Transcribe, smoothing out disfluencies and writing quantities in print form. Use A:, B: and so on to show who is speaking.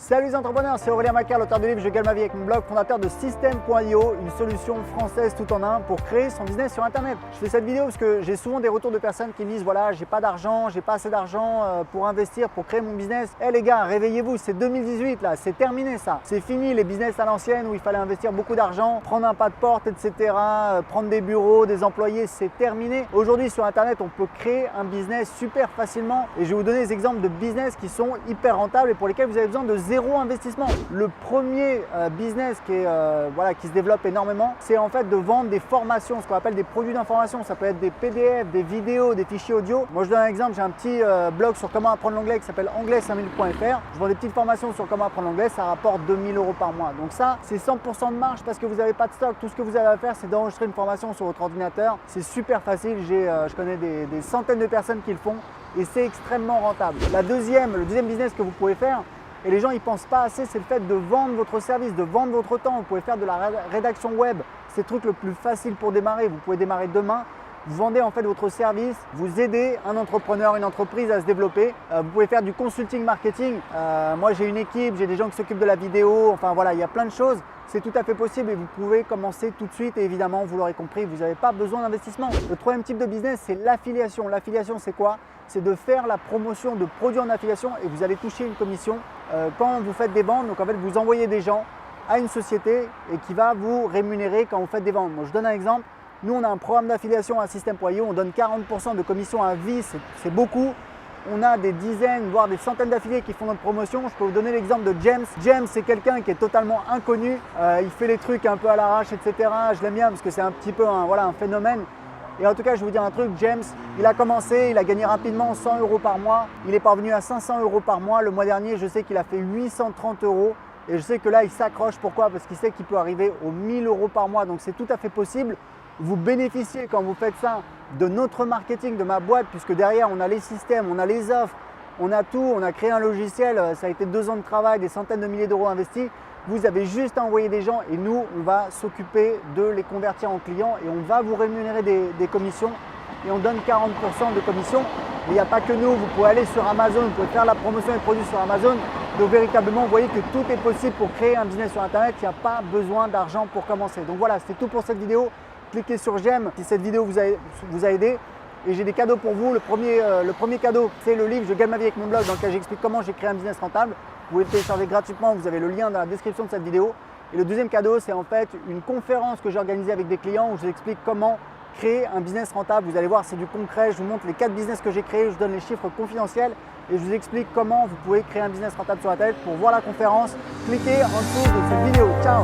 A: Salut les entrepreneurs, c'est Aurélien Macar, l'auteur du livre Je gagne ma vie avec mon blog, fondateur de Système.io, une solution française tout en un pour créer son business sur internet. Je fais cette vidéo parce que j'ai souvent des retours de personnes qui me disent voilà, j'ai pas d'argent, j'ai pas assez d'argent pour investir, pour créer mon business. Eh les gars, réveillez-vous, c'est 2018 là, c'est terminé ça. C'est fini les business à l'ancienne où il fallait investir beaucoup d'argent, prendre un pas de porte, etc. Prendre des bureaux, des employés, c'est terminé. Aujourd'hui sur internet, on peut créer un business super facilement et je vais vous donner des exemples de business qui sont hyper rentables et pour lesquels vous avez besoin de zéro investissement. Le premier business qui se développe énormément, c'est en fait de vendre des formations, ce qu'on appelle des produits d'information. Ça peut être des PDF, des vidéos, des fichiers audio. Moi je donne un exemple, j'ai un petit blog sur comment apprendre l'anglais qui s'appelle anglais5000.fr. Je vends des petites formations sur comment apprendre l'anglais, ça rapporte 2000 € par mois. Donc ça, c'est 100% de marge parce que vous n'avez pas de stock. Tout ce que vous avez à faire, c'est d'enregistrer une formation sur votre ordinateur. C'est super facile, je connais des centaines de personnes qui le font et c'est extrêmement rentable. Le deuxième business que vous pouvez faire, et les gens n'y pensent pas assez, c'est le fait de vendre votre service, de vendre votre temps. Vous pouvez faire de la rédaction web, c'est le truc le plus facile pour démarrer. Vous pouvez démarrer demain, vous vendez en fait votre service, vous aidez un entrepreneur, une entreprise à se développer. Vous pouvez faire du consulting marketing. Moi j'ai une équipe, j'ai des gens qui s'occupent de la vidéo, enfin voilà, il y a plein de choses. C'est tout à fait possible et vous pouvez commencer tout de suite et évidemment, vous l'aurez compris, vous n'avez pas besoin d'investissement. Le troisième type de business, c'est l'affiliation. L'affiliation, c'est quoi? C'est de faire la promotion de produits en affiliation et vous allez toucher une commission quand vous faites des ventes. Donc en fait, vous envoyez des gens à une société et qui va vous rémunérer quand vous faites des ventes. Moi, je donne un exemple. Nous, on a un programme d'affiliation à Système.io. On donne 40% de commission à vie, c'est beaucoup. On a des dizaines, voire des centaines d'affiliés qui font notre promotion. Je peux vous donner l'exemple de James. James, c'est quelqu'un qui est totalement inconnu. Il fait les trucs un peu à l'arrache, etc. Je l'aime bien parce que c'est un petit peu un phénomène. Et en tout cas, je vais vous dire un truc, James, il a commencé, il a gagné rapidement 100 € par mois. Il est parvenu à 500 € par mois. Le mois dernier, je sais qu'il a fait 830 €. Et je sais que là, il s'accroche. Pourquoi? Parce qu'il sait qu'il peut arriver aux 1000 € par mois. Donc, c'est tout à fait possible. Vous bénéficiez quand vous faites ça de notre marketing, de ma boîte, puisque derrière, on a les systèmes, on a les offres, on a tout. On a créé un logiciel. Ça a été 2 ans de travail, des centaines de milliers d'euros investis. Vous avez juste à envoyer des gens et nous, on va s'occuper de les convertir en clients et on va vous rémunérer des commissions et on donne 40% de commission. Mais il n'y a pas que nous, vous pouvez aller sur Amazon, vous pouvez faire la promotion des produits sur Amazon. Donc véritablement, vous voyez que tout est possible pour créer un business sur Internet. Il n'y a pas besoin d'argent pour commencer. Donc voilà, c'était tout pour cette vidéo. Cliquez sur j'aime si cette vidéo vous a aidé. Et j'ai des cadeaux pour vous. Le premier cadeau, c'est le livre Je gagne ma vie avec mon blog dans lequel j'explique comment j'ai créé un business rentable. Vous pouvez le télécharger gratuitement, vous avez le lien dans la description de cette vidéo. Et le deuxième cadeau, c'est en fait une conférence que j'ai organisée avec des clients où je vous explique comment créer un business rentable. Vous allez voir, c'est du concret. Je vous montre les 4 business que j'ai créés, je vous donne les chiffres confidentiels et je vous explique comment vous pouvez créer un business rentable sur Internet. Pour voir la conférence, cliquez en dessous de cette vidéo. Ciao!